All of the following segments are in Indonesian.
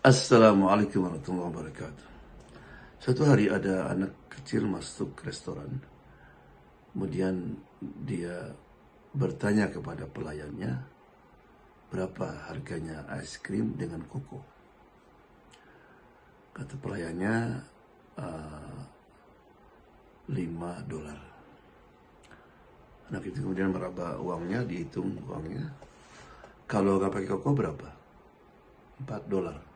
Assalamualaikum warahmatullahi wabarakatuh. Suatu hari ada anak kecil masuk ke restoran. Kemudian dia bertanya kepada pelayannya, berapa harganya es krim dengan koko. Kata pelayannya, $5. Anak itu kemudian meraba uangnya, dihitung uangnya. Kalau nggak pakai koko berapa? $4.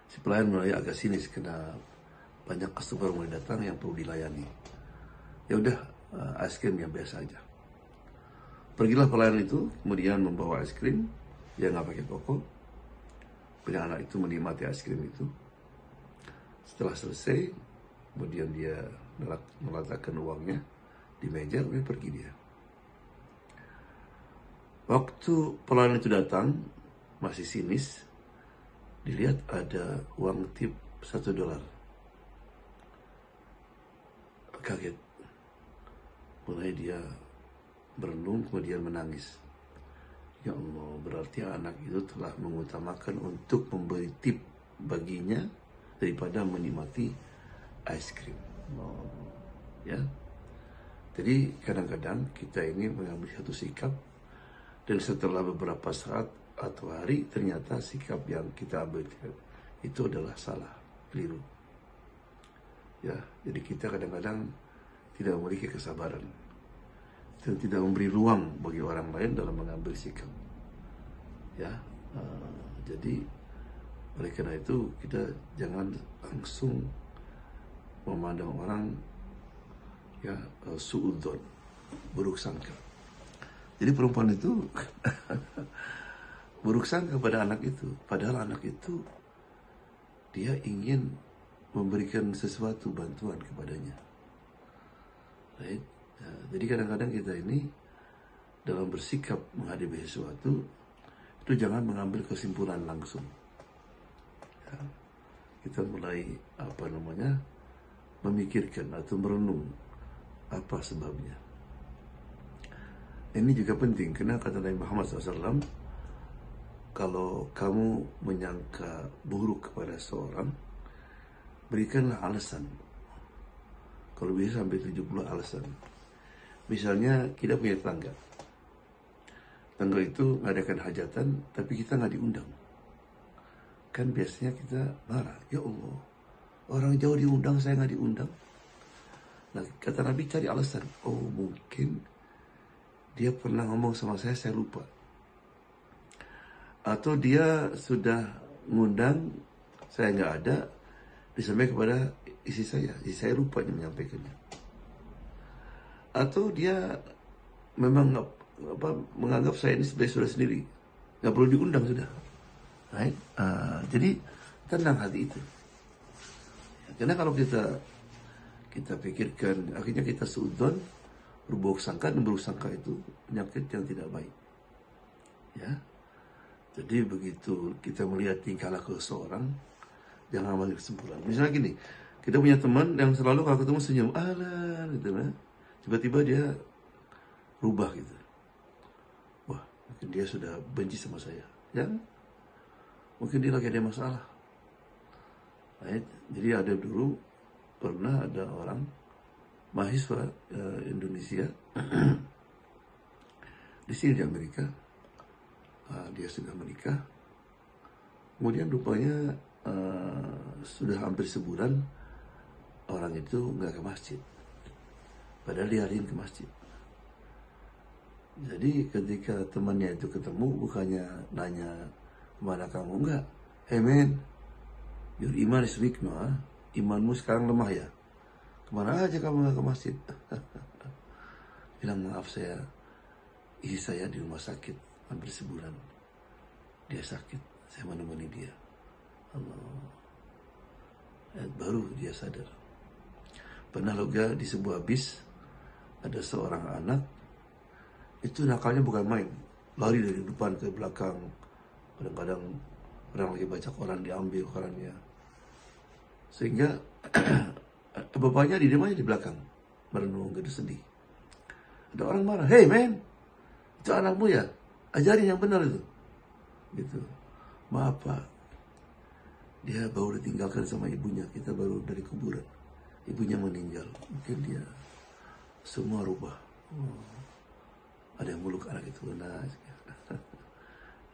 Si pelayan mulai agak sinis karena banyak customer mulai datang yang perlu dilayani. Ya udah, es krim yang biasa aja. Pergilah pelayan itu, kemudian membawa es krim, dia nggak pakai koko. Kemudian anak itu menikmati es krim itu. Setelah selesai, kemudian dia meletakkan uangnya di meja, kemudian pergi dia. Waktu pelayan itu datang, masih sinis, dilihat ada uang tip $1. Kaget. Mulai dia merenung, kemudian menangis. Ya Allah, berarti anak itu telah mengutamakan untuk memberi tip baginya daripada menikmati es krim. Ya. Jadi kadang-kadang kita ini mengambil satu sikap, dan setelah beberapa saat atau hari ternyata sikap yang kita ambil itu adalah salah, keliru. Ya, jadi kita kadang-kadang tidak memiliki kesabaran dan tidak memberi ruang bagi orang lain dalam mengambil sikap. Ya, jadi oleh karena itu kita jangan langsung memandang orang ya suudzon, buruk sangka. Jadi perempuan itu buruk sangka pada anak itu, padahal anak itu dia ingin memberikan sesuatu bantuan kepadanya. Right? Ya, jadi kadang-kadang kita ini dalam bersikap menghadapi sesuatu itu jangan mengambil kesimpulan langsung. Ya, kita mulai memikirkan atau merenung apa sebabnya. Ini juga penting karena kata Nabi Muhammad SAW, kalau kamu menyangka buruk kepada seorang, berikanlah alasan. Kalau bisa sampai 70 alasan. Misalnya kita punya tetangga. Tetangga itu ngadakan hajatan, tapi kita nggak diundang. Kan biasanya kita marah. Ya Allah, orang jauh diundang, saya nggak diundang. Nah, kata Nabi cari alasan. Oh, mungkin dia pernah ngomong sama saya lupa. Atau dia sudah ngundang, saya nggak ada, disampaikan kepada istri saya lupa menyampaikannya. Atau dia memang menganggap saya ini sebagai saudara sendiri, nggak perlu diundang sudah. Right? Jadi tenang hati itu. Karena kalau kita pikirkan, akhirnya kita suudzon, berburuk sangka, dan berburuk sangka itu penyakit yang tidak baik. Ya. Jadi begitu kita melihat tingkah laku seseorang, jangan ambil kesimpulan. Misalnya gini, kita punya teman yang selalu kalau ketemu senyum, gitu kan. Tiba-tiba dia rubah gitu. Wah, mungkin dia sudah benci sama saya. Ya, mungkin dia lagi ada masalah. Right? Jadi pernah ada orang mahasiswa Indonesia di sini di Amerika. Dia sudah menikah, kemudian rupanya sudah hampir sebulan orang itu nggak ke masjid, padahal dia harian ke masjid. Jadi ketika temannya itu ketemu, bukannya nanya kemana kamu, enggak, hey man, your iman is weak, no? Imanmu sekarang lemah ya, kemana aja kamu nggak ke masjid? Bilang maaf, istri saya di rumah sakit hampir sebulan, dia sakit, saya menemani dia. Allah, baru dia sadar. Pernah juga di sebuah bis ada seorang anak itu nakalnya bukan main, lari dari depan ke belakang. Kadang-kadang orang lagi baca koran diambil korannya, sehingga bapaknya di rumahnya di belakang merenung gitu, sedih. Ada orang marah, hey man, itu anakmu ya, ajarin yang benar itu. Gitu. Maaf Pak, Dia baru ditinggalkan sama ibunya, kita baru dari kuburan. Ibunya meninggal, mungkin dia semua rubah. Ada yang meluk anak itu. Nah,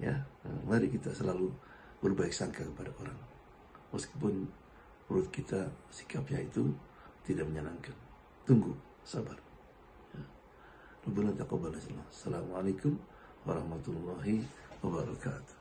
ya, mari kita selalu berbaik sangka kepada orang, meskipun menurut kita sikapnya itu tidak menyenangkan. Tunggu, sabar. Rabbana taqabbal minna. Assalamualaikum warahmatullahi wabarakatuh.